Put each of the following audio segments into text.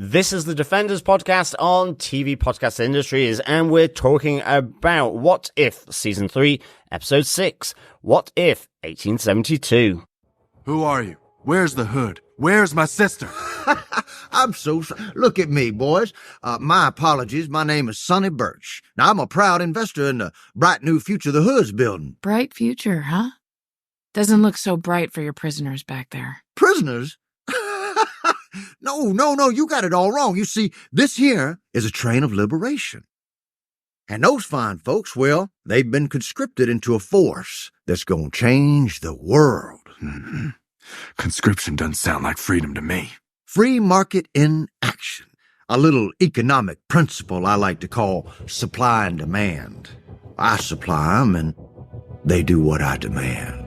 This is the Defenders podcast on TV Podcast Industries, and we're talking about What If Season 3, Episode 6, What If 1872. Who are you? Where's the hood? Where's my sister? I'm so sorry. Look at me, boys. My apologies. My name is Sonny Birch. Now, I'm a proud investor in the bright new future the Hood's building. Bright future, huh? Doesn't look so bright for your prisoners back there. Prisoners? No, you got it all wrong. You see, this here is a train of liberation. And those fine folks, well, they've been conscripted into a force that's gonna change the world. Mm-hmm. Conscription doesn't sound like freedom to me. Free market in action. A little economic principle I like to call supply and demand. I supply them and they do what I demand.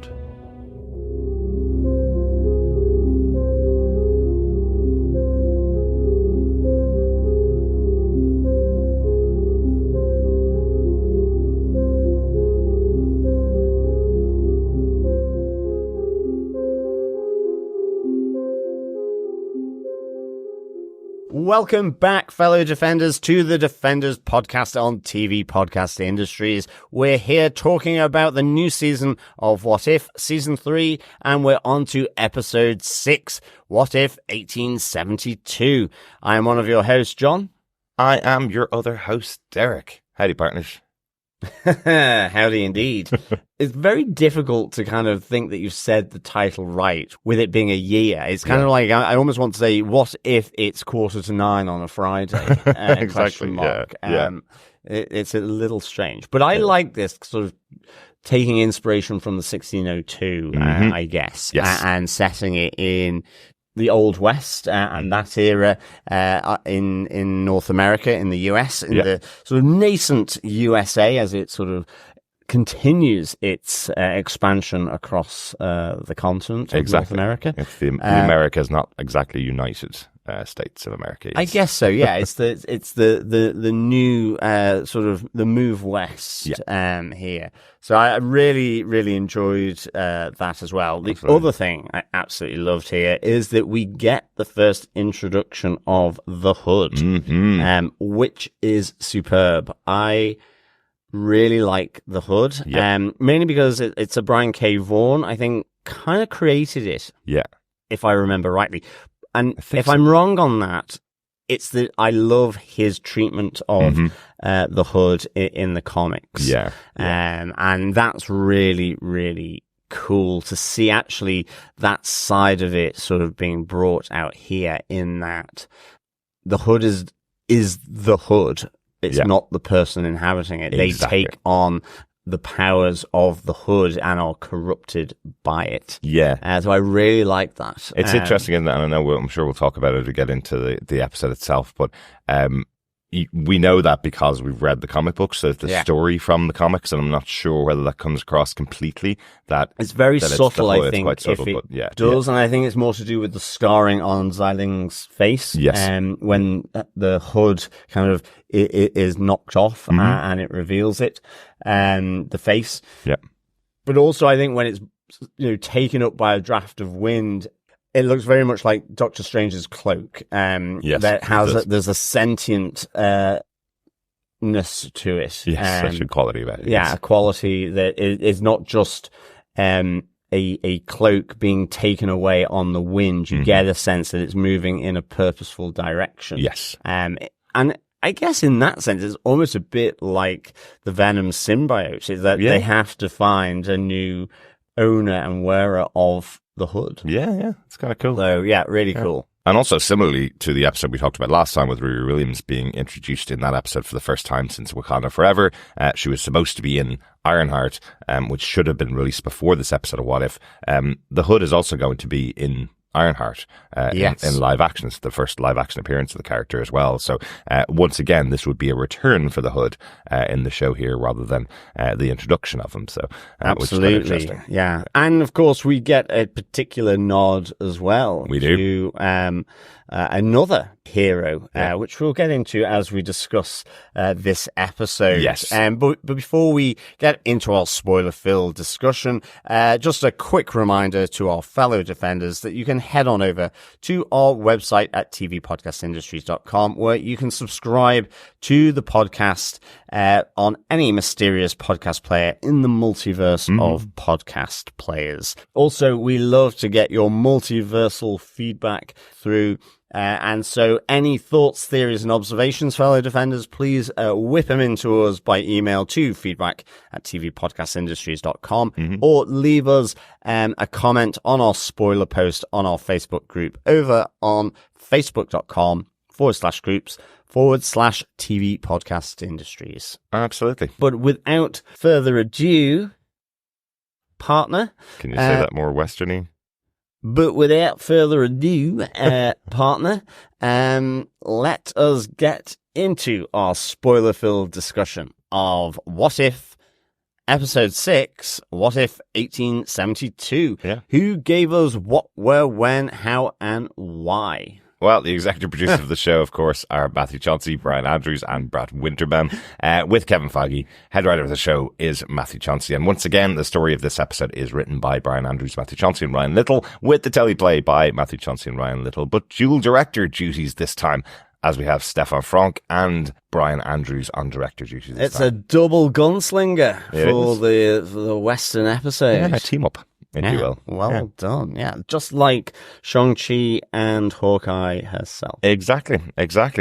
Welcome back, fellow Defenders, to the Defenders podcast on TV Podcast Industries. We're here talking about the new season of What If Season 3, and we're on to Episode 6, What If 1872. I am one of your hosts, John. I am your other host, Derek. Howdy, partners. Howdy indeed. It's very difficult to kind of think that you've said the title right with it being a year. It's kind of like, I almost want to say, what if it's 8:45 on a Friday? Exactly. It's a little strange. But I like this sort of taking inspiration from the 1602, I guess, yes. And setting it in the Old West and that era in North America, in the US, in the sort of nascent USA as it sort of continues its expansion across the continent of North America. If the America is not exactly United States of America. I guess so. Yeah, it's the new sort of the move west here. So I really enjoyed that as well. The other thing I absolutely loved here is that we get the first introduction of the Hood, which is superb. I really like the Hood, mainly because it's a Brian K. Vaughan, I think, kind of created it. Yeah, if I remember rightly. And if I'm wrong on that, it's that I love his treatment of the Hood in the comics. And that's really, really cool to see actually that side of it sort of being brought out here, in that the Hood is the Hood. It's not the person inhabiting it. Exactly. They take on the powers of the Hood and are corrupted by it. So I really like that. It's interesting, and I know I'm sure we'll talk about it as we get into the episode itself, but we know that because we've read the comic books, so the story from the comics, and I'm not sure whether that comes across completely. That it's very subtle, I think, quite subtle, if it does, and I think it's more to do with the scarring on Xialing's face. When the Hood kind of is knocked off and it reveals it, the face. But also, I think when it's taken up by a draft of wind, it looks very much like Doctor Strange's cloak. That has there's a sentient ness to it. Such a quality about it. A quality that is not just a cloak being taken away on the wind. You get a sense that it's moving in a purposeful direction. And I guess in that sense, it's almost a bit like the Venom symbiote, is that they have to find a new owner and wearer of the Hood. It's kind of cool. So, really cool. And also, similarly to the episode we talked about last time with Riri Williams being introduced in that episode for the first time since Wakanda Forever, she was supposed to be in Ironheart, which should have been released before this episode of What If. The Hood is also going to be in Ironheart in live action. It's the first live action appearance of the character as well. So once again, this would be a return for the Hood in the show here rather than the introduction of him. So absolutely, which is quite interesting. And of course, we get a particular nod as well. We do. To another hero, which we'll get into as we discuss this episode. Yes. But before we get into our spoiler-filled discussion, just a quick reminder to our fellow defenders that you can head on over to our website at tvpodcastindustries.com, where you can subscribe to the podcast on any mysterious podcast player in the multiverse of podcast players. Also, we love to get your multiversal feedback through. And so any thoughts, theories, and observations, fellow defenders, please whip them into us by email to feedback@tvpodcastindustries.com or leave us a comment on our spoiler post on our Facebook group over on facebook.com/groups/TV Podcast Industries. Absolutely. But without further ado, partner. Can you say that more westerny? But without further ado, partner, let us get into our spoiler-filled discussion of What If Episode 6, What If 1872? Yeah. Who gave us what, where, when, how, and why? Well, the executive producers of the show, of course, are Matthew Chauncey, Bryan Andrews, and Brad Winderbaum, with Kevin Fiege. Head writer of the show is Matthew Chauncey. And once again, the story of this episode is written by Bryan Andrews, Matthew Chauncey, and Ryan Little, with the teleplay by Matthew Chauncey and Ryan Little, but dual director duties this time, as we have Stephan Franck and Bryan Andrews on director duties this It's time. a double gunslinger for the Western episode. Yeah, team up. If you will. Well done. Yeah, just like Shang-Chi and Hawkeye herself. Exactly.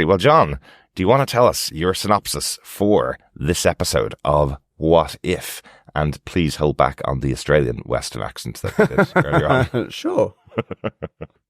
Well, John, do you want to tell us your synopsis for this episode of What If? And please hold back on the Australian Western accent that we did earlier on. Sure.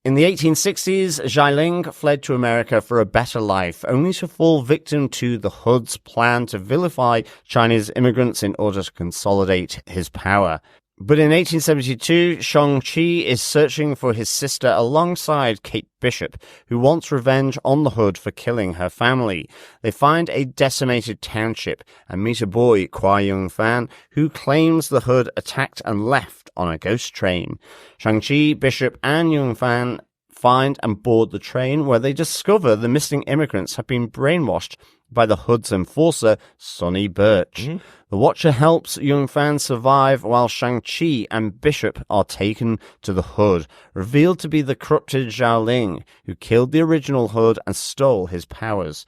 In the 1860s, Xialing fled to America for a better life, only to fall victim to the Hood's plan to vilify Chinese immigrants in order to consolidate his power. But in 1872, Shang-Chi is searching for his sister alongside Kate Bishop, who wants revenge on the Hood for killing her family. They find a decimated township and meet a boy, Kwai Jun-Fan, who claims the Hood attacked and left on a ghost train. Shang-Chi, Bishop, and Jun-Fan find and board the train, where they discover the missing immigrants have been brainwashed by the Hood's enforcer, Sonny Birch. The Watcher helps Jun-Fan survive while Shang-Chi and Bishop are taken to the Hood, revealed to be the corrupted Xialing, who killed the original Hood and stole his powers.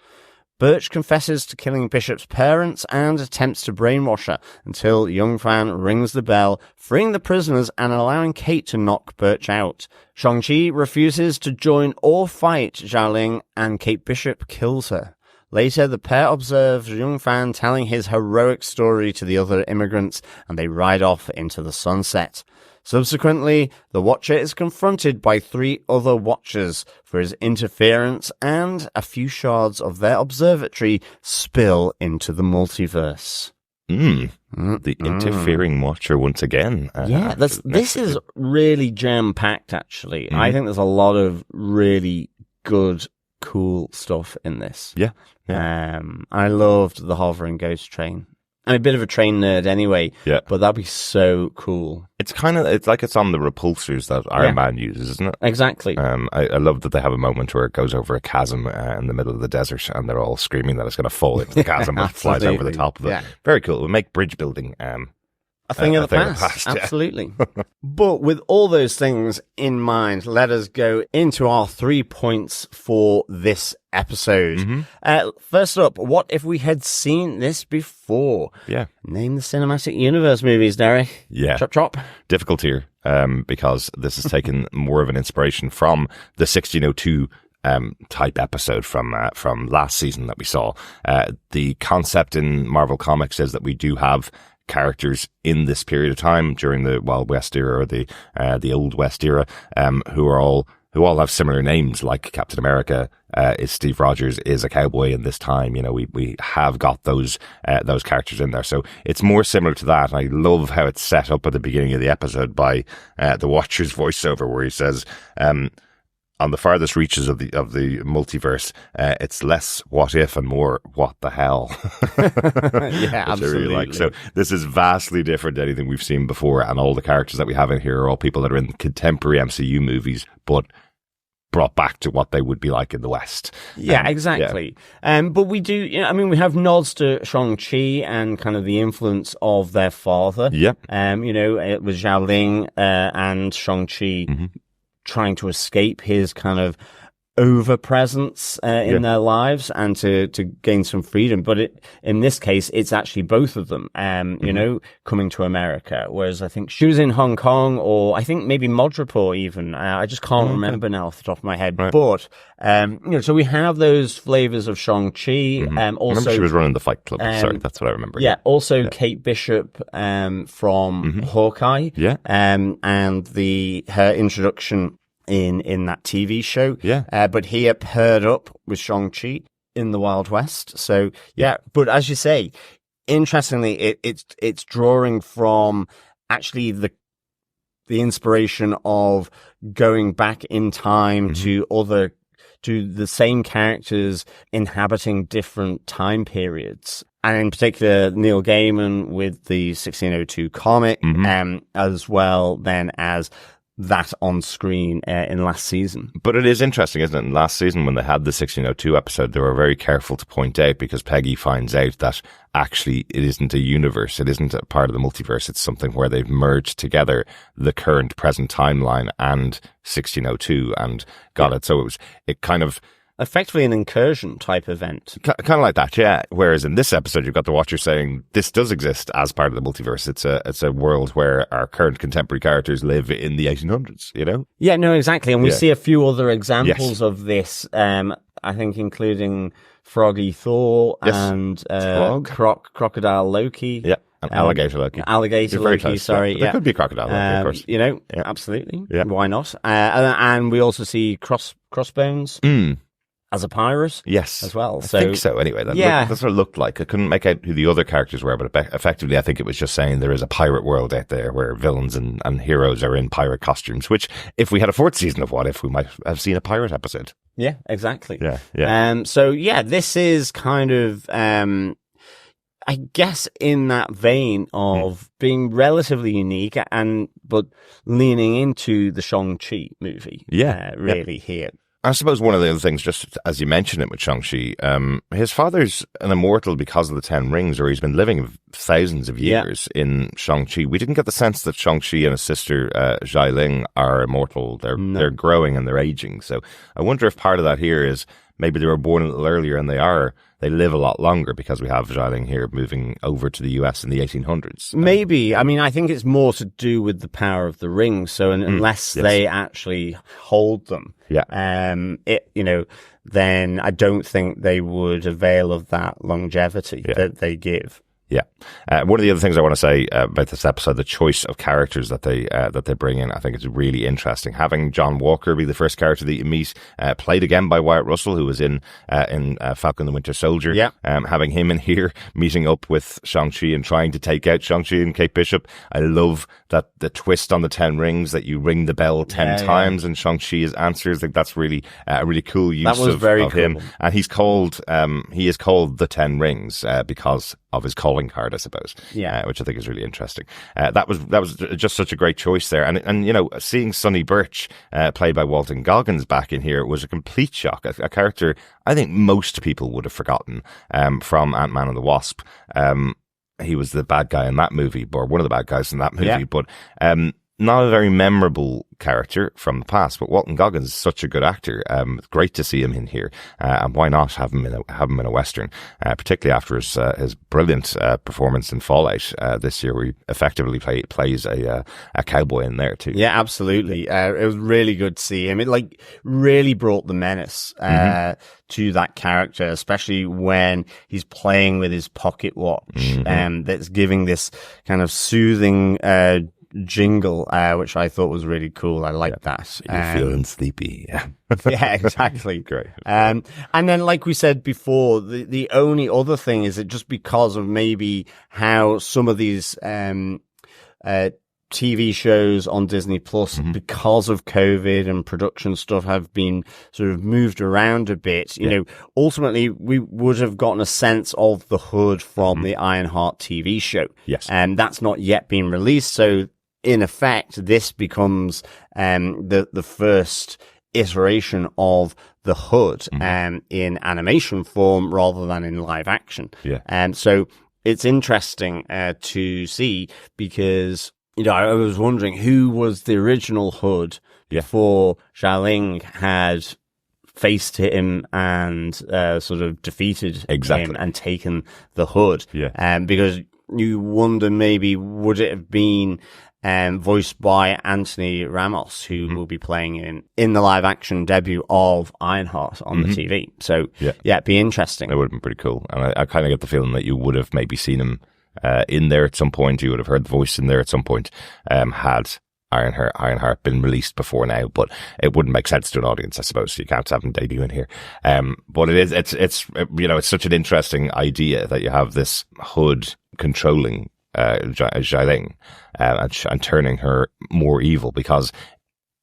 Birch confesses to killing Bishop's parents and attempts to brainwash her until Jun-Fan rings the bell, freeing the prisoners and allowing Kate to knock Birch out. Shang-Chi refuses to join or fight Xialing, and Kate Bishop kills her. Later, the pair observe Jun-Fan telling his heroic story to the other immigrants, and they ride off into the sunset. Subsequently, the Watcher is confronted by 3 other Watchers for his interference, and a few shards of their observatory spill into the multiverse. The interfering Watcher once again. This is really jam-packed, actually. I think there's a lot of really good, cool stuff in this. Yeah. I loved the hovering ghost train. I'm a bit of a train nerd anyway, but that'd be so cool. It's like it's on the repulsors that Iron Man uses, isn't it? Exactly. I love that they have a moment where it goes over a chasm in the middle of the desert, and they're all screaming that it's going to fall into the chasm, but it flies over the top of it. Yeah. Very cool. It would make bridge building a thing of the past. Absolutely. But with all those things in mind, let us go into our 3 points for this episode. First up, what if we had seen this before? Yeah. Name the cinematic universe movies, Derek. Yeah. Chop, chop. Difficult here, because this has taken more of an inspiration from the 1602 type episode from last season that we saw. The concept in Marvel Comics is that we do have characters in this period of time during the Wild West era or the Old West era, who all have similar names, like Captain America is Steve Rogers, is a cowboy in this time. You know, we have got those characters in there, so it's more similar to that. I love how it's set up at the beginning of the episode by the Watcher's voiceover, where he says, on the farthest reaches of the multiverse, it's less what if and more what the hell. Yeah, absolutely. I really like. So this is vastly different to anything we've seen before, and all the characters that we have in here are all people that are in contemporary MCU movies, but brought back to what they would be like in the West. Yeah, exactly. But we do, we have nods to Shang-Chi and kind of the influence of their father. Yep. It was Xialing and Shang-Chi trying to escape his kind of over-presence in their lives and to gain some freedom. But in this case, it's actually both of them, coming to America. Whereas I think she was in Hong Kong, or I think maybe Madripoor even. I just can't remember now off the top of my head. Right. But, so we have those flavors of Shang-Chi. Also, I remember she was running the Fight Club. Sorry, that's what I remember. Yeah, also Kate Bishop from Hawkeye. Yeah. And her introduction in that TV show. Yeah. But here paired up with Shang-Chi in the Wild West. So, yeah. But as you say, interestingly, it's drawing from actually the inspiration of going back in time to the same characters inhabiting different time periods. And in particular, Neil Gaiman with the 1602 comic, as well then as that on screen in last season. But it is interesting, isn't it? In last season, when they had the 1602 episode, they were very careful to point out, because Peggy finds out that actually it isn't a universe, it isn't a part of the multiverse, it's something where they've merged together the current present timeline and 1602 and got it. So it kind of effectively an incursion type event. Kind of like that, yeah. Whereas in this episode, you've got the Watcher saying this does exist as part of the multiverse. It's a world where our current contemporary characters live in the 1800s, Yeah, no, exactly. And we see a few other examples of this, I think including Froggy Thor and Crocodile Loki. Yeah. And Alligator Loki. Alligator Loki, sorry. There could be Crocodile Loki, of course. Absolutely. Yeah. Why not? And we also see Crossbones. As a pirate? Yes. As well. I think so, anyway. That's what it looked like. I couldn't make out who the other characters were, but effectively I think it was just saying there is a pirate world out there where villains and heroes are in pirate costumes, which, if we had a fourth season of What If, we might have seen a pirate episode. Yeah, exactly. Yeah. This is kind of, I guess in that vein of being relatively unique but leaning into the Shang-Chi movie. Yeah. Really here. I suppose one of the other things, just as you mentioned it with Shang-Chi, his father's an immortal because of the 10 rings, or he's been living thousands of years in Shang-Chi. We didn't get the sense that Shang-Chi and his sister Xialing are immortal. They're growing and they're aging. So I wonder if part of that here is maybe they were born a little earlier and they live a lot longer because we have Xialing here moving over to the US in the 1800s. Maybe. I mean, I think it's more to do with the power of the rings. So unless they actually hold them, then I don't think they would avail of that longevity that they give. Yeah. One of the other things I want to say about this episode, the choice of characters that they bring in, I think it's really interesting. Having John Walker be the first character that you meet, played again by Wyatt Russell, who was in Falcon the Winter Soldier. Yeah. Having him in here, meeting up with Shang-Chi and trying to take out Shang-Chi and Kate Bishop. I love that the twist on the 10 rings, that you ring the bell 10 times and Shang-Chi answers. I think that's really a really cool use of him. And he is called the 10 Rings because of his calling card, I suppose. Yeah. Which I think is really interesting. That was just such a great choice there. And seeing Sonny Birch, played by Walton Goggins, back in here was a complete shock. A character I think most people would have forgotten, from Ant-Man and the Wasp. He was the bad guy in that movie, or one of the bad guys in that movie, but, not a very memorable character from the past, but Walton Goggins is such a good actor. Great to see him in here, and why not have him in a Western, particularly after his brilliant performance in Fallout this year, where he effectively plays a cowboy in there too. Yeah, absolutely. It was really good to see him. It really brought the menace to that character, especially when he's playing with his pocket watch, that's giving this kind of soothing jingle, which I thought was really cool. I like that. You're feeling sleepy. Yeah. Yeah, exactly. Great. And then, like we said before, the only other thing is that just because of maybe how some of these TV shows on Disney Plus, because of COVID and production stuff, have been sort of moved around a bit. You know, ultimately we would have gotten a sense of the Hood from the Ironheart TV show. Yes. And that's not yet been released. So in effect, this becomes the first iteration of the Hood in animation form rather than in live action. Yeah. So it's interesting to see because, I was wondering who was the original Hood before Xialing had faced him and sort of defeated him and taken the Hood. Yeah. Because you wonder maybe would it have been voiced by Anthony Ramos, who will be playing in the live action debut of Ironheart on the TV. So it'd be interesting. It would have been pretty cool. And I kind of get the feeling that you would have maybe seen him in there at some point. You would have heard the voice in there at some point had Ironheart been released before now, but it wouldn't make sense to an audience, I suppose. So you can't have him debut in here. But it's such an interesting idea that you have this Hood controlling Xialing and turning her more evil, because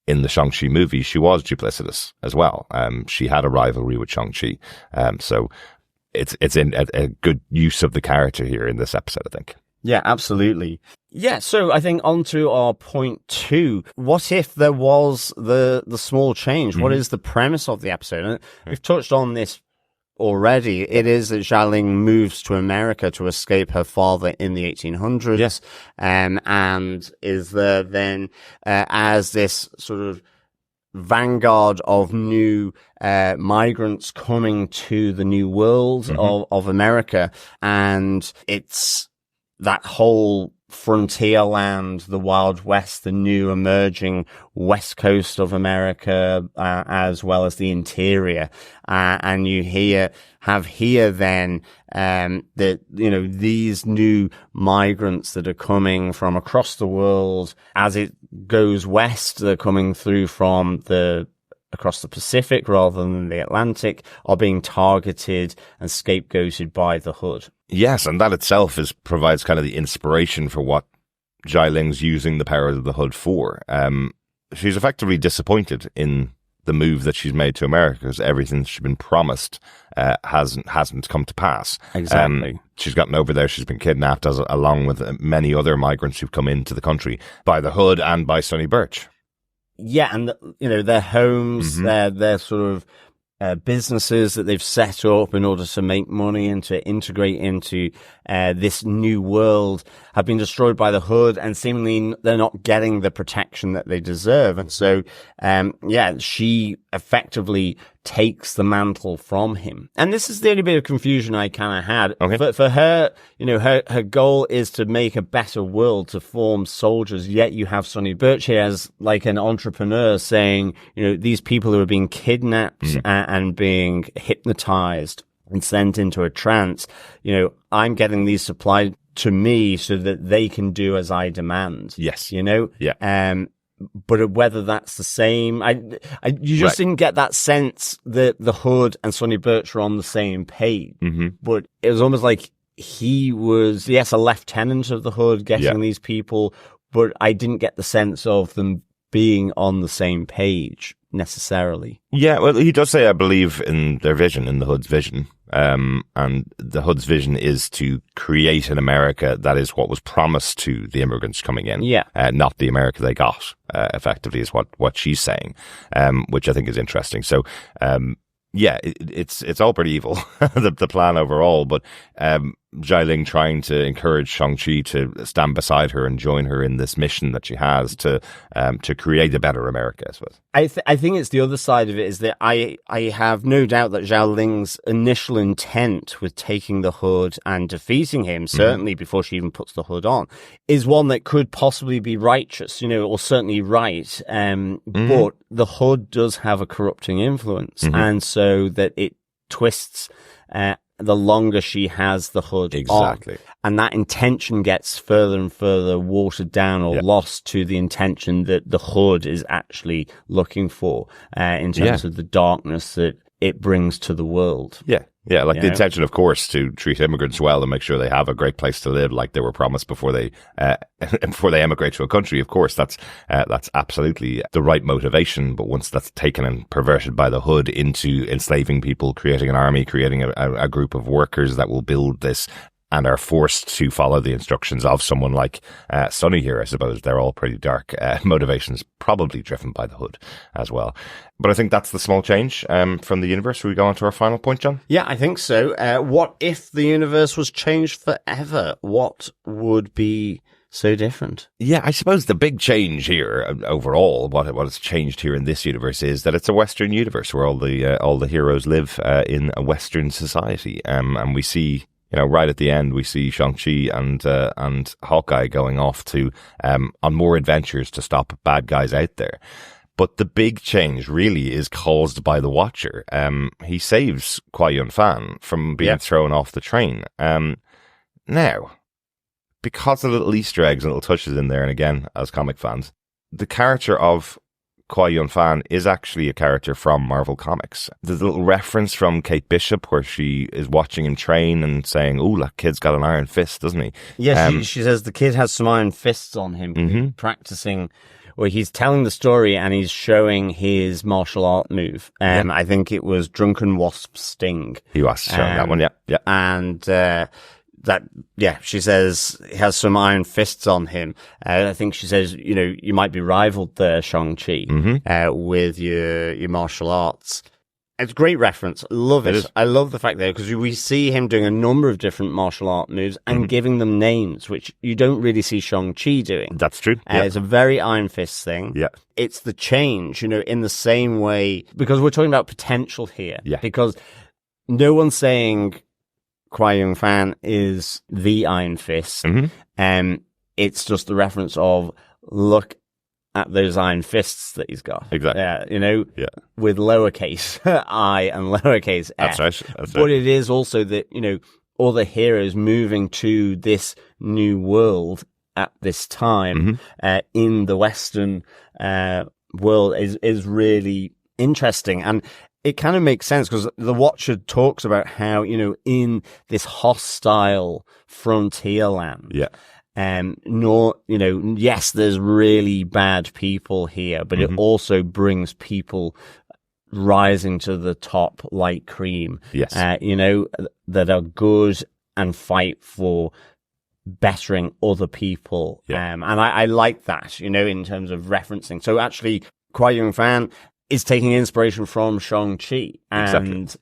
in the Shang-Chi movie she was duplicitous as well. She had a rivalry with Shang-Chi. So it's in a good use of the character here in this episode, I think. Yeah, absolutely. Yeah, so I think on to our point 2. What if there was the small change? What is the premise of the episode? And we've touched on this already. It is that Xialing moves to America to escape her father in the 1800s. Yes. And is there then as this sort of vanguard of new migrants coming to the new world of America. And it's that whole frontier land, the Wild West, the new emerging west coast of America, as well as the interior. And you have here then, that, these new migrants that are coming from across the world. As it goes west, they're coming through from across the Pacific rather than the Atlantic, are being targeted and scapegoated by the Hood. Yes, and that itself provides kind of the inspiration for what Xialing's using the power of the Hood for. She's effectively disappointed in the move that she's made to America because everything she's been promised hasn't come to pass. Exactly. She's gotten over there. She's been kidnapped along with many other migrants who've come into the country by the Hood and by Sonny Birch. Yeah, and their homes, their sort of businesses that they've set up in order to make money and to integrate into this new world have been destroyed by the Hood, and seemingly they're not getting the protection that they deserve. And so, she effectively takes the mantle from him. And this is the only bit of confusion I kind of had. Okay. But for her, her goal is to make a better world, to form soldiers, yet you have Sonny Birch here as like an entrepreneur saying, these people who are being kidnapped and being hypnotized and sent into a trance, I'm getting these supplied to me so that they can do as I demand. Yes. Yeah. But whether that's the same, you just didn't get that sense that the Hood and Sonny Birch were on the same page. But it was almost like he was, yes, a lieutenant of the Hood getting these people, but I didn't get the sense of them being on the same page necessarily. Yeah, well, he does say, I believe, in their vision, in the Hood's vision. And the Hood's vision is to create an America that is what was promised to the immigrants coming in. Yeah. Not the America they got, effectively, is what she's saying, which I think is interesting. So, it's all pretty evil, the plan overall, but Xialing trying to encourage Shang-Chi to stand beside her and join her in this mission that she has to create a better America, I suppose. I think it's the other side of it is that I have no doubt that Xiaoling's initial intent with taking the Hood and defeating him, certainly before she even puts the Hood on, is one that could possibly be righteous, or certainly right. But the Hood does have a corrupting influence, and so that it twists the longer she has the Hood exactly on. And that intention gets further and further watered down or lost to the intention that the Hood is actually looking for in terms of the darkness that it brings to the world. Yeah, like the intention, of course, to treat immigrants well and make sure they have a great place to live, like they were promised before they emigrate to a country. Of course, that's absolutely the right motivation. But once that's taken and perverted by the Hood into enslaving people, creating an army, creating a group of workers that will build this and are forced to follow the instructions of someone like Sunny here. I suppose they're all pretty dark motivations, probably driven by the Hood as well. But I think that's the small change from the universe. Will we go on to our final point, John? Yeah, I think so. What if the universe was changed forever? What would be so different? Yeah, I suppose the big change here overall, what has changed here in this universe, is that it's a Western universe where all the heroes live in a Western society, and we see, right at the end, we see Shang-Chi and Hawkeye going off to on more adventures to stop bad guys out there. But the big change really is caused by the Watcher. He saves Kwai Jun-Fan from being thrown off the train. Now, because of little Easter eggs and little touches in there, and again, as comic fans, the character of Kwai Jun-Fan is actually a character from Marvel Comics. There's a little reference from Kate Bishop where she is watching him train and saying, "Oh, that kid's got an iron fist, doesn't he?" Yeah, she says the kid has some iron fists on him, practicing. Well, he's telling the story and he's showing his martial art move. I think it was Drunken Wasp Sting. He was showing that one, yeah. And she says he has some iron fists on him. I think she says, you might be rivaled there, Shang-Chi, with your martial arts. It's a great reference. Love it. I love the fact there, because we see him doing a number of different martial art moves and giving them names, which you don't really see Shang-Chi doing. That's true. It's a very Iron Fist thing. Yeah. It's the change, in the same way, because we're talking about potential here. Yeah. Because no one's saying Kwai Jun-Fan is the Iron Fist. It's just the reference of, look at those iron fists that he's got. Exactly. With lowercase I and lowercase f. That's right. But it is also that, all the heroes moving to this new world at this time in the Western world is really interesting. And it kind of makes sense because the Watcher talks about how, in this hostile frontier land, yes, there's really bad people here, but it also brings people rising to the top like cream. Yes. That are good and fight for bettering other people. And I like that, in terms of referencing. So actually, Kwai Jun-Fan is taking inspiration from Shang-Chi. And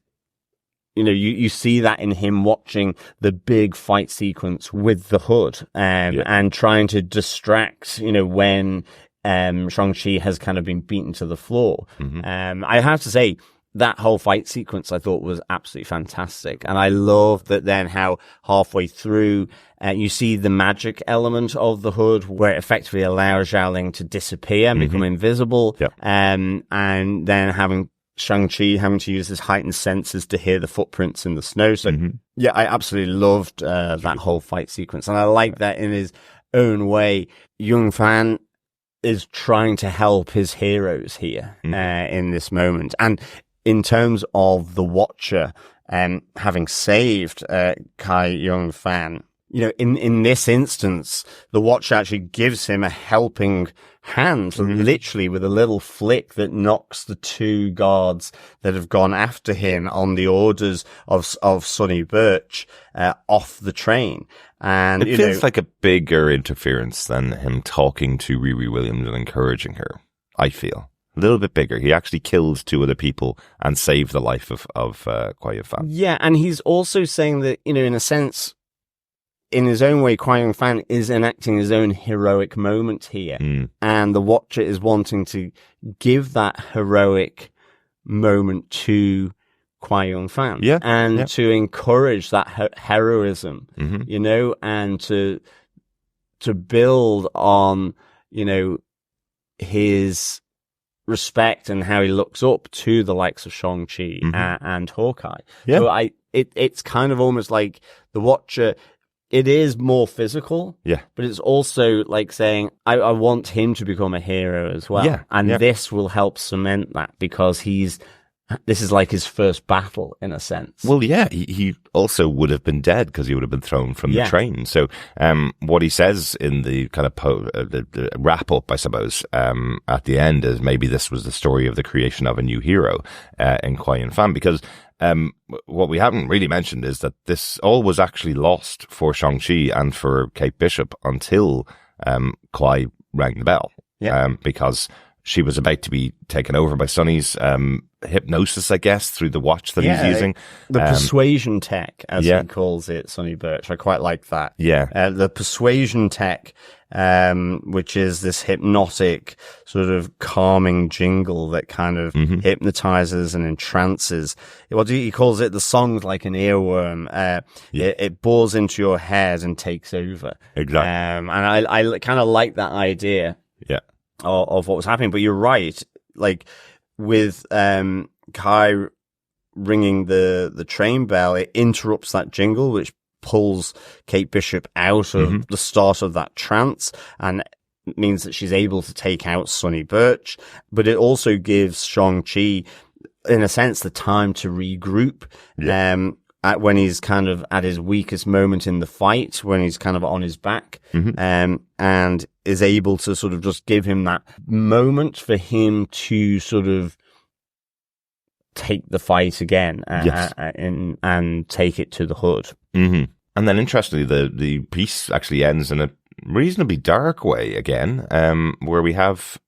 you see that in him watching the big fight sequence with the Hood, and trying to distract, when Shang-Chi has kind of been beaten to the floor. I have to say, that whole fight sequence I thought was absolutely fantastic. And I love that then how halfway through, you see the magic element of the Hood, where it effectively allows Xialing to disappear and become invisible. And then having Shang-Chi having to use his heightened senses to hear the footprints in the snow. So, I absolutely loved that whole fight sequence. And I like that in his own way, Jun-Fan is trying to help his heroes here in this moment. And in terms of the Watcher having saved Kwai Jun-Fan, in this instance, the Watcher actually gives him a helping hand, literally with a little flick that knocks the two guards that have gone after him on the orders of Sonny Birch off the train. And it feels like a bigger interference than him talking to Riri Williams and encouraging her, I feel. A little bit bigger. He actually killed two other people and saved the life of Kwai Jun-Fan. Yeah, and he's also saying that, in a sense, in his own way, Kwai Jun-Fan is enacting his own heroic moment here. And the Watcher is wanting to give that heroic moment to Kwai Jun-Fan. And to encourage that heroism, and to build on, his respect and how he looks up to the likes of Shang-Chi and Hawkeye. So it's kind of almost like the Watcher, it is more physical, but it's also like saying, I want him to become a hero as well. This will help cement that, because this is like his first battle in a sense. Well, he also would have been dead because he would have been thrown from the train. So, what he says in the kind of the wrap up, I suppose, at the end is maybe this was the story of the creation of a new hero in Kwai Jun-Fan, because what we haven't really mentioned is that this all was actually lost for Shang-Chi and for Kate Bishop until Kwai rang the bell. Because she was about to be taken over by Sonny's hypnosis, I guess, through the watch that he's using. The persuasion tech, as he calls it, Sonny Birch. I quite like that. The persuasion tech, which is this hypnotic sort of calming jingle that kind of hypnotizes and entrances. What he calls it, the song's like an earworm. It bores into your head and takes over. Exactly. And I kind of like that idea. Of what was happening, but you're right. Like with Kai ringing the train bell, it interrupts that jingle, which pulls Kate Bishop out of the start of that trance, and means that she's able to take out Sonny Birch. But it also gives Shang-Chi, in a sense, the time to regroup. When he's kind of at his weakest moment in the fight, when he's kind of on his back, and is able to sort of just give him that moment for him to sort of take the fight again and take it to the Hood. And then interestingly, the piece actually ends in a reasonably dark way again, where we have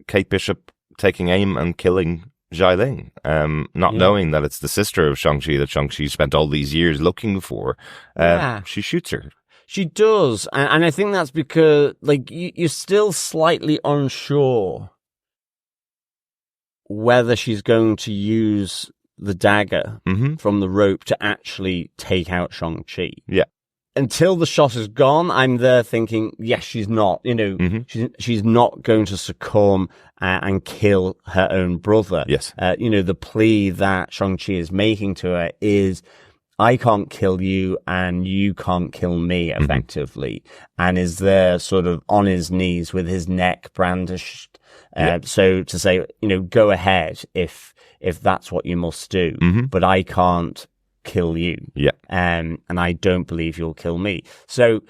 Kate Bishop taking aim and killing Xialing, not knowing that it's the sister of Shang-Chi that Shang-Chi spent all these years looking for. She shoots her. She does, and I think that's because, like, you're still slightly unsure whether she's going to use the dagger from the rope to actually take out Shang-Chi. Until the shot is gone, I'm there thinking, yes, she's not. You know, she's not going to succumb and kill her own brother. You know, the plea that Shang-Chi is making to her is, I can't kill you and you can't kill me, effectively. And is there sort of on his knees with his neck brandished. So to say, you know, go ahead if that's what you must do, but I can't kill you. And I don't believe you'll kill me. So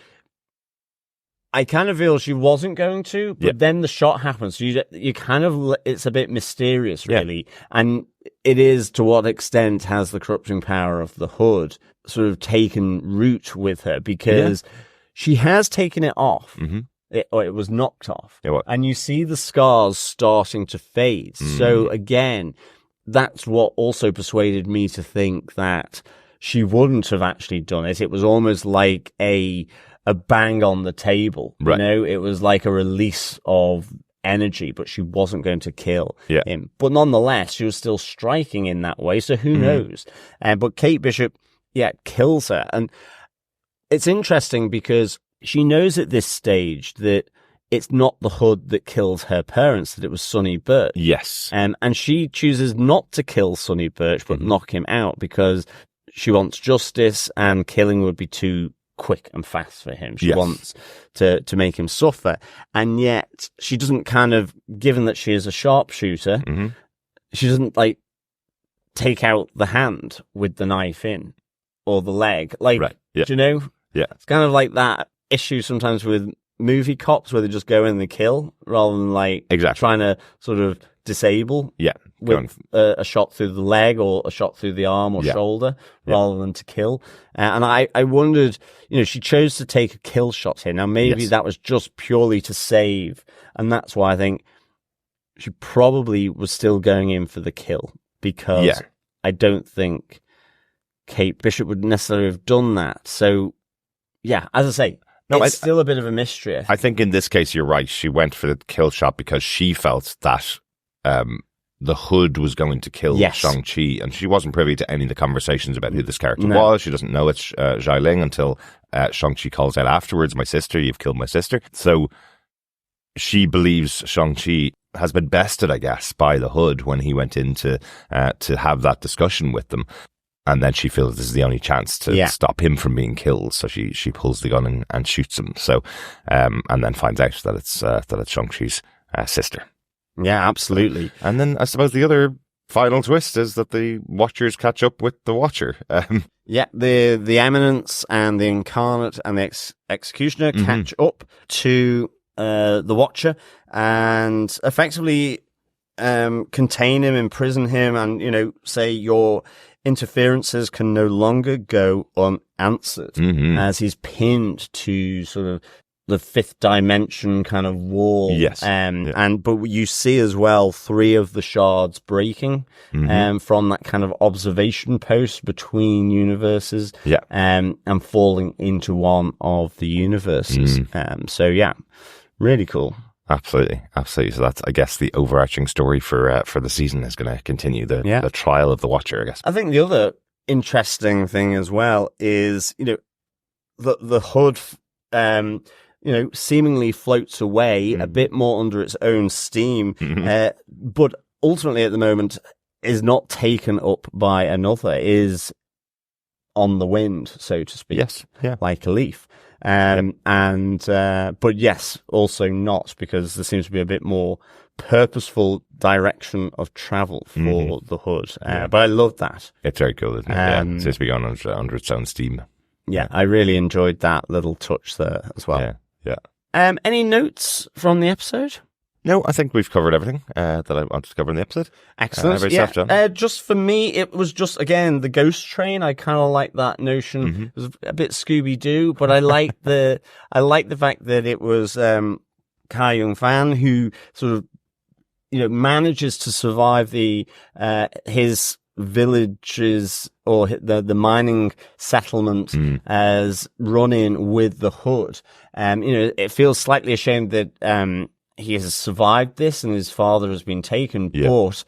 I kind of feel she wasn't going to, but then the shot happens. So you kind of, it's a bit mysterious, really. And it is, to what extent has the corrupting power of the Hood sort of taken root with her, because she has taken it off. Or it was knocked off. And you see the scars starting to fade. So again, that's what also persuaded me to think that she wouldn't have actually done it. It was almost like a bang on the table. You know, it was like a release of energy, but she wasn't going to kill him. But nonetheless, she was still striking in that way. So who knows? But Kate Bishop, kills her. And it's interesting because she knows at this stage that it's not the Hood that kills her parents, that it was Sonny Birch. And she chooses not to kill Sonny Birch, but knock him out, because she wants justice, and killing would be too quick and fast for him. She wants to make him suffer. And yet she doesn't kind of, given that she is a sharpshooter, she doesn't like take out the hand with the knife in, or the leg. Like, do you know? It's kind of like that issue sometimes with movie cops where they just go in and they kill rather than like trying to sort of disable with a shot through the leg or a shot through the arm or shoulder rather than to kill. And I wondered, you know, she chose to take a kill shot here. Now maybe that was just purely to save, and that's why I think she probably was still going in for the kill, because I don't think Kate Bishop would necessarily have done that. So as I say, it's still a bit of a mystery. I think in this case, you're right. She went for the kill shot because she felt that the Hood was going to kill Shang-Chi, and she wasn't privy to any of the conversations about who this character was. She doesn't know it's Xialing until Shang-Chi calls out afterwards, "My sister, you've killed my sister." So she believes Shang-Chi has been bested, I guess, by the Hood when he went in to have that discussion with them. And then she feels this is the only chance to stop him from being killed. So she pulls the gun and shoots him. So, and then finds out that it's Shang-Chi's sister. Yeah, absolutely. And then I suppose the other final twist is that the Watchers catch up with the Watcher. The Eminence and the Incarnate and the Executioner catch up to the Watcher and effectively contain him, imprison him, and, you know, say you're interferences can no longer go unanswered, as he's pinned to sort of the fifth dimension kind of wall. Yes. But you see as well 3 of the shards breaking from that kind of observation post between universes and falling into one of the universes. So yeah, really cool. Absolutely. So that's, I guess, the overarching story for the season is going to continue the trial of the Watcher, I guess. I think the other interesting thing as well is, the Hood, seemingly floats away a bit more under its own steam, but ultimately at the moment is not taken up by another, is on the wind, so to speak. Yes. Yeah. Like a leaf. But yes, also not, because there seems to be a bit more purposeful direction of travel for the Hood. But I love that. It's very cool, isn't it? It seems to be going under its own steam. Yeah, I really enjoyed that little touch there as well. Yeah. Any notes from the episode? No, I think we've covered everything that I wanted to cover in the episode. Excellent. Just for me, it was just, again, the ghost train. I kind of like that notion. It was a bit Scooby-Doo, but I like the fact that it was Kwai Jun-Fan who sort of manages to survive his villages or the mining settlement as run-in with the Hood. It feels slightly ashamed that he has survived this and his father has been taken, but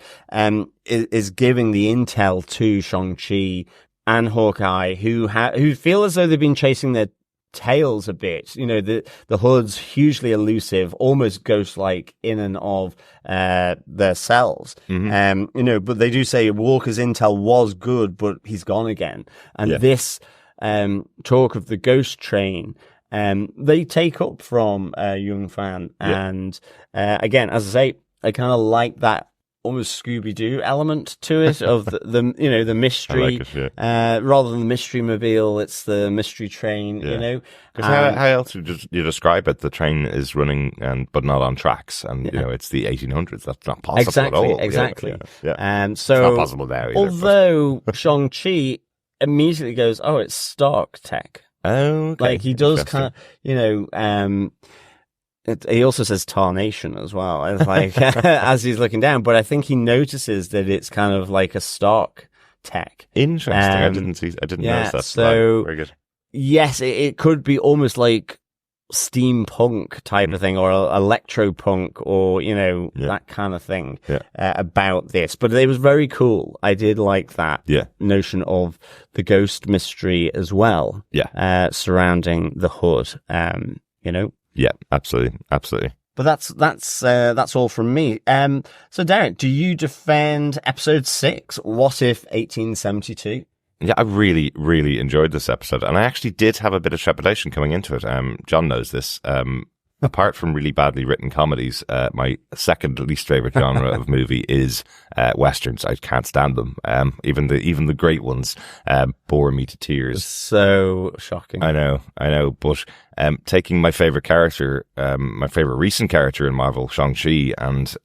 is giving the intel to Shang-Chi and Hawkeye, who feel as though they've been chasing their tails a bit. The Hood's hugely elusive, almost ghost-like in and of their cells. But they do say Walker's intel was good, but he's gone again. And this talk of the ghost train, they take up from Jun-Fan. And again, as I say, I kind of like that almost Scooby-Doo element to it of the mystery. Rather than the mystery mobile, it's the mystery train. Because how else would you describe it? The train is running but not on tracks, and it's the 1800s. That's not possible at all. Exactly. So it's not possible there either. Although Shang-Chi immediately goes, "Oh, it's Stark tech." Oh, okay. Like he does kind of, he also says Tarnation as well. It's like as he's looking down, but I think he notices that it's kind of like a Stark tech. Interesting. I didn't notice that. So very good. Yes, it could be almost like steampunk type of thing, or electropunk, or that kind of thing about this. But it was very cool. I did like that notion of the ghost mystery as well. Surrounding the Hood. Yeah, absolutely. But that's all from me. So Derek, do you defend episode 6? What if 1872? Yeah, I really, really enjoyed this episode, and I actually did have a bit of trepidation coming into it. John knows this. Apart from really badly written comedies, my second least favorite genre of movie is westerns. I can't stand them. Even the great ones bore me to tears. So shocking. I know. But taking my favorite character, my favorite recent character in Marvel, Shang-Chi, and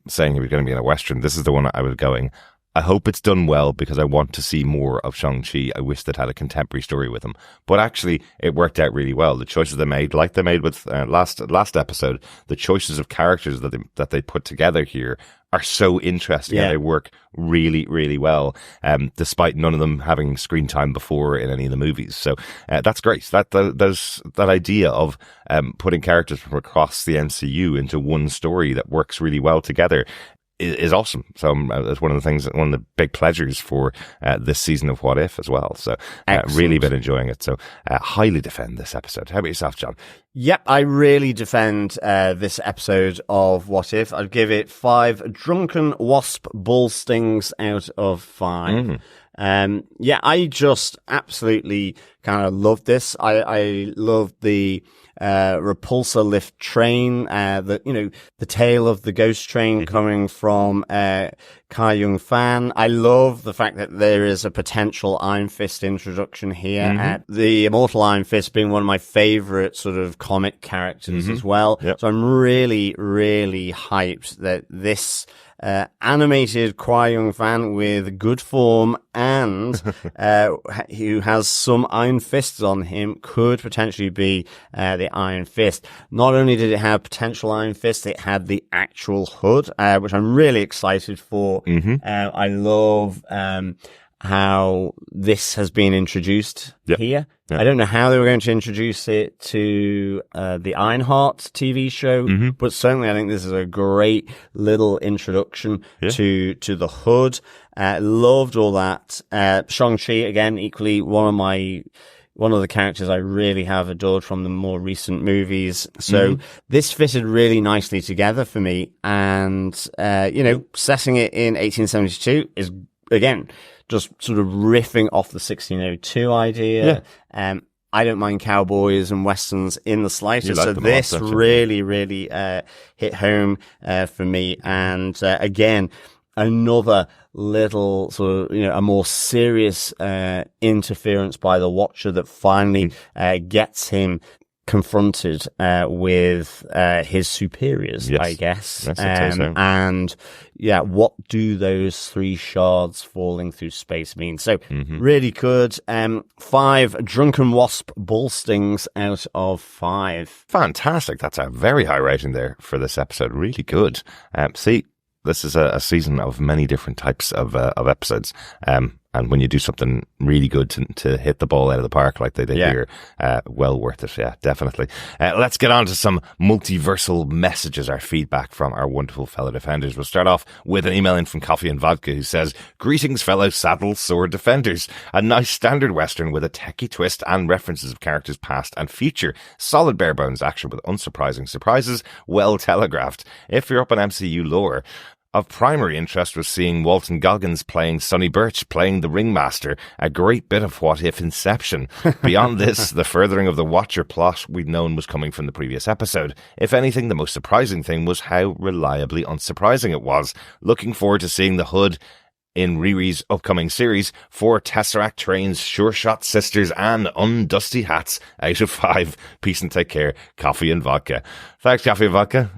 saying he was going to be in a western, this is the one I was going, I hope it's done well, because I want to see more of Shang-Chi. I wish they'd had a contemporary story with him. But actually, it worked out really well. The choices they made, like they made with last episode, the choices of characters that they put together here are so interesting, and they work really, really well, despite none of them having screen time before in any of the movies. So that's great. There's that idea of putting characters from across the MCU into one story that works really well together is awesome. So it's one of the big pleasures for this season of What If as well. So really been enjoying it. So highly defend this episode. How about yourself, John? Yep, I really defend this episode of What If. I'd give it 5 drunken wasp ball stings out of 5. I just absolutely kind of loved this. I loved the repulsor lift train, the tail of the ghost train coming from Kwai Jun-Fan. I love the fact that there is a potential Iron Fist introduction here. The Immortal Iron Fist being one of my favorite sort of comic characters as well. So I'm really, really hyped that this animated Kwai Jun-Fan with good form and hand who has some iron fists on him could potentially be the Iron Fist. Not only did it have potential Iron Fist, it had the actual hood, which I'm really excited for. I love how this has been introduced here. I don't know how they were going to introduce it to the Ironheart TV show, but certainly I think this is a great little introduction to the hood. Loved all that. Shang-Chi, again, equally one of the characters I really have adored from the more recent movies. So this fitted really nicely together for me. And, setting it in 1872 is, again, just sort of riffing off the 1602 idea. I don't mind cowboys and westerns in the slightest. So this really, really hit home for me. And again, another little sort of, a more serious interference by the Watcher that finally gets him confronted with his superiors, I guess. Yes, so. And what do those 3 shards falling through space mean? So really good. 5 drunken wasp ball stings out of 5. Fantastic. That's a very high rating there for this episode. Really good. See, this is a season of many different types of episodes. And when you do something really good to hit the ball out of the park like they did here, well worth it. Yeah, definitely. Let's get on to some multiversal messages, our feedback from our wonderful fellow defenders. We'll start off with an email in from Coffee and Vodka who says, "Greetings, fellow saddle sword defenders. A nice standard Western with a techie twist and references of characters past and future. Solid bare bones action with unsurprising surprises. Well telegraphed. If you're up on MCU lore, of primary interest was seeing Walton Goggins playing Sonny Birch, playing the Ringmaster, a great bit of what-if Inception. Beyond this, the furthering of the Watcher plot we'd known was coming from the previous episode. If anything, the most surprising thing was how reliably unsurprising it was. Looking forward to seeing the Hood in Riri's upcoming series. 4 Tesseract trains, sure shot sisters, and undusty hats out of 5. Peace and take care. Coffee and Vodka." Thanks, Coffee and Vodka.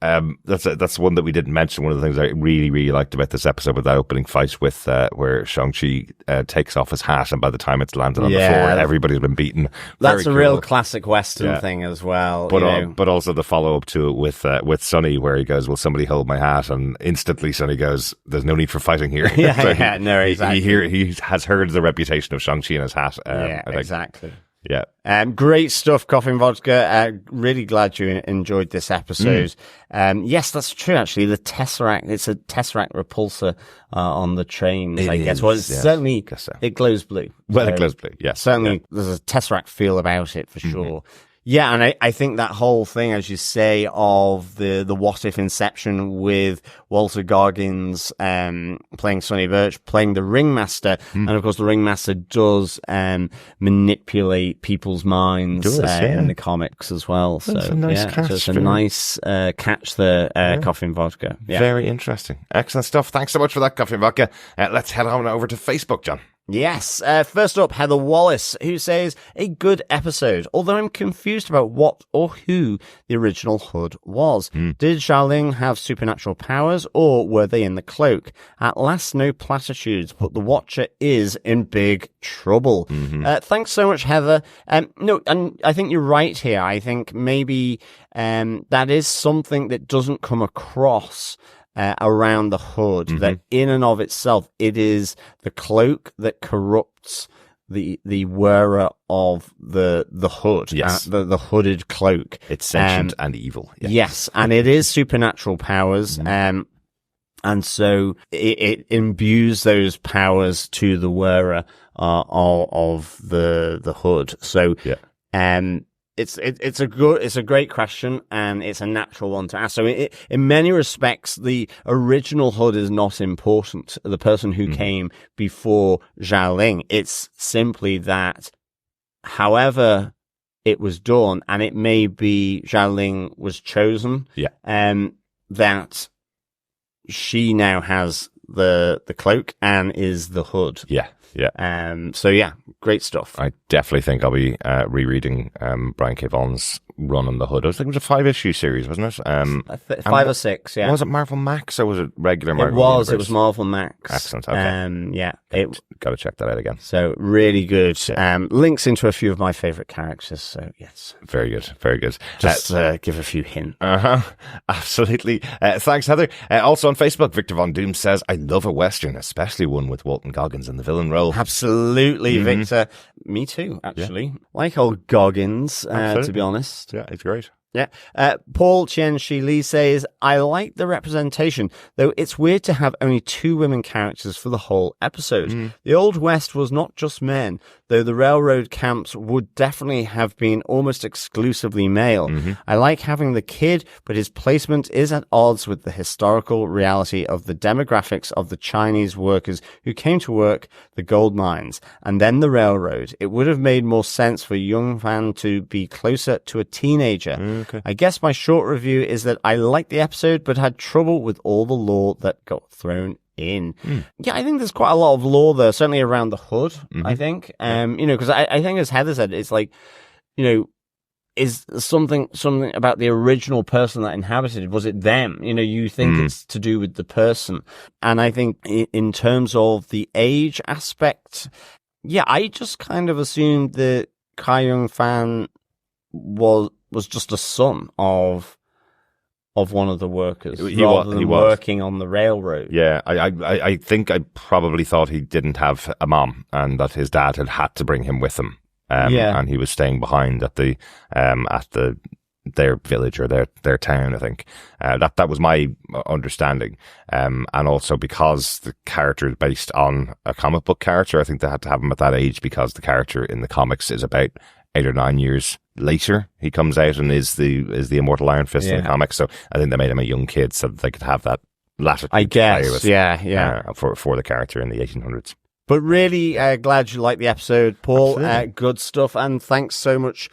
That's one that we didn't mention. One of the things I really, really liked about this episode with that opening fight with where Shang-Chi takes off his hat, and by the time it's landed on the floor, everybody's been beaten. That's a real classic Western thing as well. But also the follow up to it with Sonny, where he goes, "Will somebody hold my hat?" And instantly Sonny goes, "There's no need for fighting here." No, exactly. He has heard the reputation of Shang-Chi in his hat. Exactly. Yeah. Great stuff, Coffee and Vodka. Really glad you enjoyed this episode. Yes, that's true, actually. The Tesseract, it's a Tesseract repulsor on the trains, I guess. Well, certainly, it glows blue. Well, it glows blue, yes. Certainly, there's a Tesseract feel about it, for sure. Yeah, and I think that whole thing, as you say, of the what if Inception with Walter Goggins playing Sonny Birch, playing the Ringmaster, and of course the Ringmaster does manipulate people's minds in the comics as well. So that's a nice catch. So it's a nice catch there, Coffee and Vodka. Yeah. Very interesting. Excellent stuff. Thanks so much for that, Coffee and Vodka. Let's head on over to Facebook, John. Yes. First up, Heather Wallace, who says, "A good episode, although I'm confused about what or who the original Hood was. Did Xialing have supernatural powers, or were they in the cloak? At last, no platitudes, but the Watcher is in big trouble." Thanks so much, Heather. No, and I think you're right here. I think maybe that is something that doesn't come across around the Hood, that in and of itself, it is the cloak that corrupts the wearer of the hood, the hooded cloak. It's sentient and evil. Yes, and it is supernatural powers, and so it imbues those powers to the wearer of the hood. So, It's a great question, and it's a natural one to ask. So in many respects, the original Hood is not important. The person who came before Xialing, it's simply that however it was done, and it may be Xialing was chosen, that she now has the cloak and is the Hood. So great stuff. I definitely think I'll be rereading Brian K. Vaughan's run on the Hood. I was thinking it was a 5-issue series, wasn't it? 5 or 6, yeah. Was it Marvel Max or was it regular Marvel? It was Marvel Max. Excellent, okay. Yeah. Got to check that out again. So really good. Links into a few of my favourite characters, so yes. Very good, very good. Just give a few hints. Absolutely. Thanks, Heather. Also on Facebook, Victor Von Doom says, I love a Western, especially one with Walton Goggins in the villain role. Absolutely, Victor. Me too, actually. Like old Goggins, to be honest. Yeah, it's great. Yeah. Paul Chen-Shi Lee says, I like the representation, though it's weird to have only 2 women characters for the whole episode. The Old West was not just men, though the railroad camps would definitely have been almost exclusively male. I like having the kid, but his placement is at odds with the historical reality of the demographics of the Chinese workers who came to work the gold mines and then the railroad. It would have made more sense for Jun-Fan to be closer to a teenager. Okay. I guess my short review is that I liked the episode, but had trouble with all the lore that got thrown in. Yeah, I think there's quite a lot of lore there, certainly around the Hood, I think. Because I think, as Heather said, it's like, is something about the original person that inhabited, was it them? You think it's to do with the person. And I think in terms of the age aspect, yeah, I just kind of assumed that Kwai Jun-Fan was just a son of one of the workers, rather than working on the railroad. Yeah, I think I probably thought he didn't have a mom and that his dad had to bring him with him. And he was staying behind at their village or their town, I think. That was my understanding. And also because the character is based on a comic book character, I think they had to have him at that age because the character in the comics is about 8 or 9 years later. He comes out and is the immortal Iron Fist in the comics. So I think they made him a young kid so that they could have that latitude. I guess, for the character in the 1800s. But really glad you liked the episode, Paul. Good stuff, and thanks so much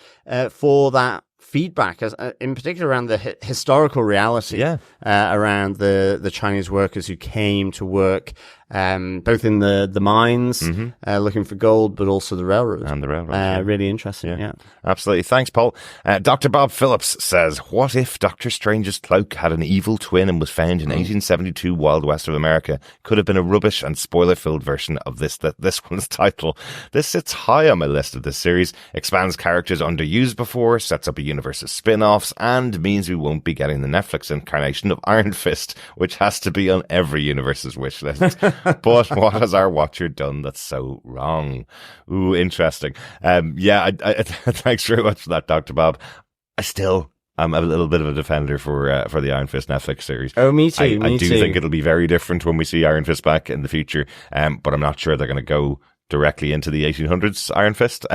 for that feedback, in particular around the historical reality around the Chinese workers who came to work both in the mines looking for gold, but also the railroad. And the railroad. Really interesting, yeah. Absolutely. Thanks, Paul. Dr. Bob Phillips says, what if Dr. Strange's cloak had an evil twin and was found in 1872 Wild West of America? Could have been a rubbish and spoiler-filled version of this one's title. This sits high on my list of this series, expands characters underused before, sets up a universe of spin-offs, and means we won't be getting the Netflix incarnation of Iron Fist, which has to be on every universe's wish list. But what has our watcher done that's so wrong? Ooh, interesting. Thanks very much for that, Dr. Bob. I'm a little bit of a defender for the Iron Fist Netflix series. Oh, me too. I do think it'll be very different when we see Iron Fist back in the future. But I'm not sure they're going to go directly into the 1800s Iron Fist.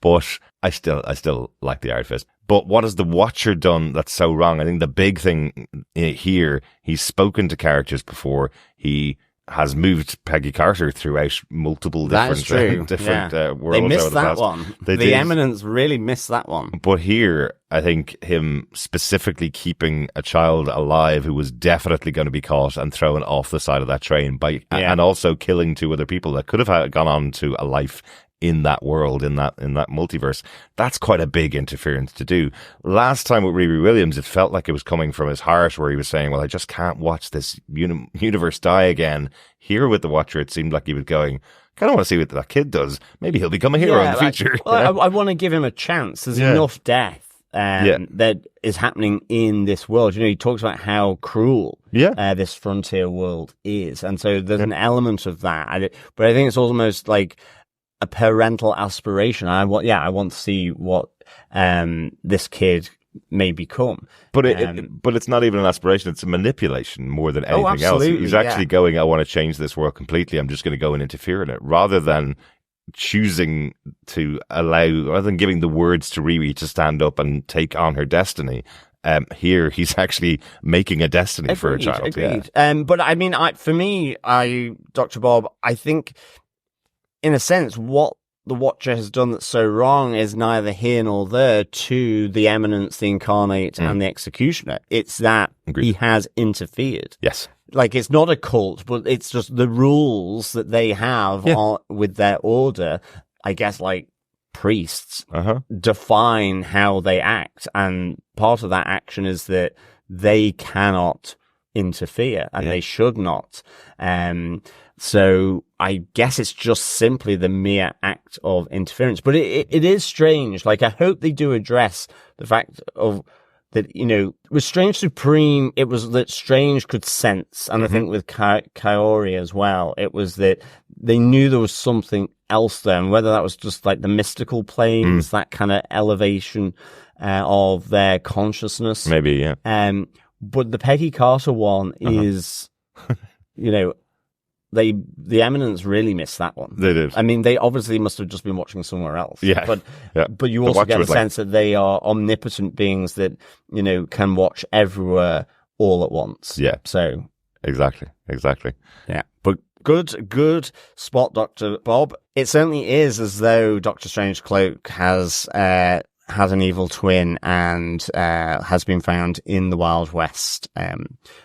But I still like the Iron Fist. But what has the watcher done that's so wrong? I think the big thing here, he's spoken to characters before. He has moved Peggy Carter throughout multiple different worlds. They missed that one. The Eminence really missed that one. But here, I think him specifically keeping a child alive who was definitely going to be caught and thrown off the side of that train and also killing 2 other people that could have gone on to a life in that world, in that multiverse. That's quite a big interference to do. Last time with Riri Williams, it felt like it was coming from his heart, where he was saying, well, I just can't watch this universe die again. Here with the Watcher, it seemed like he was going, I kind of want to see what that kid does. Maybe he'll become a hero in the future. I want to give him a chance. There's enough death that is happening in this world. He talks about how cruel this frontier world is. And so there's an element of that. But I think it's almost like a parental aspiration. I want to see what this kid may become. But it's not even an aspiration, it's a manipulation more than anything else. He's actually going, I want to change this world completely, I'm just going to go and interfere in it, rather than choosing to rather than giving the words to Riri to stand up and take on her destiny. Here he's actually making a destiny for a child. Agreed. But I mean, for me, Dr. Bob, I think, in a sense, what the Watcher has done that's so wrong is neither here nor there to the Eminence, the Incarnate, and the Executioner. It's that he has interfered. Yes. Like, it's not a cult, but it's just the rules that they have with their order, I guess, like, priests define how they act. And part of that action is that they cannot interfere, and they should not. So I guess it's just simply the mere act of interference. But it is strange. Like, I hope they do address the fact of that, you know, with Strange Supreme, it was that Strange could sense. And I think with Kaori as well, it was that they knew there was something else there. And whether that was just like the mystical planes, that kind of elevation of their consciousness. Maybe, yeah. But the Peggy Carter one is, you know, the Eminence really missed that one. They did. I mean, they obviously must have just been watching somewhere else. Yeah. But you also get the sense that they are omnipotent beings that, you know, can watch everywhere all at once. Yeah. So. Exactly. Yeah. But good spot, Dr. Bob. It certainly is as though Dr. Strange Cloak has an evil twin and has been found in the Wild West.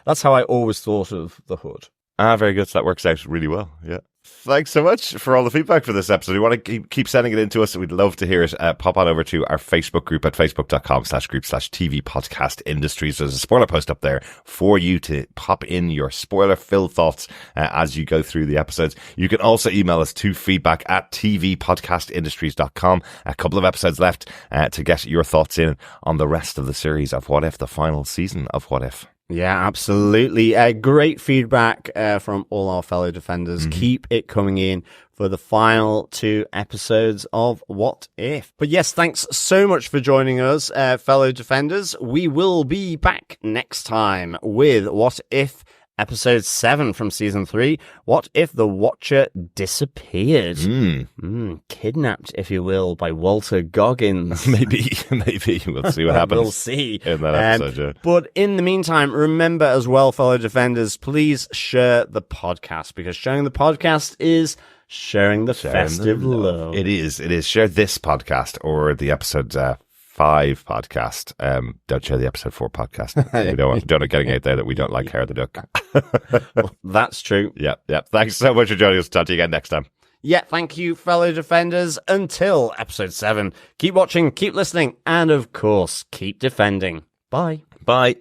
That's how I always thought of the Hood. Very good. So that works out really well. Yeah. Thanks so much for all the feedback for this episode. You want to keep sending it in to us. We'd love to hear it. Pop on over to our Facebook group at facebook.com/group/TV Podcast Industries. There's a spoiler post up there for you to pop in your spoiler-filled thoughts as you go through the episodes. You can also email us to feedback@tvpodcastindustries.com. A couple of episodes left to get your thoughts in on the rest of the series of What If, the final season of What If. Yeah, absolutely. Great feedback from all our fellow defenders. Keep it coming in for the final 2 episodes of What If. But yes, thanks so much for joining us, fellow defenders. We will be back next time with What If Episode 7 from Season 3. What if the Watcher disappeared? Kidnapped, if you will, by Walter Goggins. Maybe. We'll see what happens. We'll see. In that episode, yeah. But in the meantime, remember as well, fellow defenders, please share the podcast, because sharing the podcast is sharing the festive love. It is. Share this podcast or the episode 5 podcast. Don't share the episode 4 podcast. We don't want getting out there that we don't like Hair the Duck. Well, that's true. Yeah. Thanks so much for joining us. Talk to you again next time. Yeah, thank you, fellow defenders. Until episode 7, keep watching, keep listening, and of course, keep defending. Bye. Bye.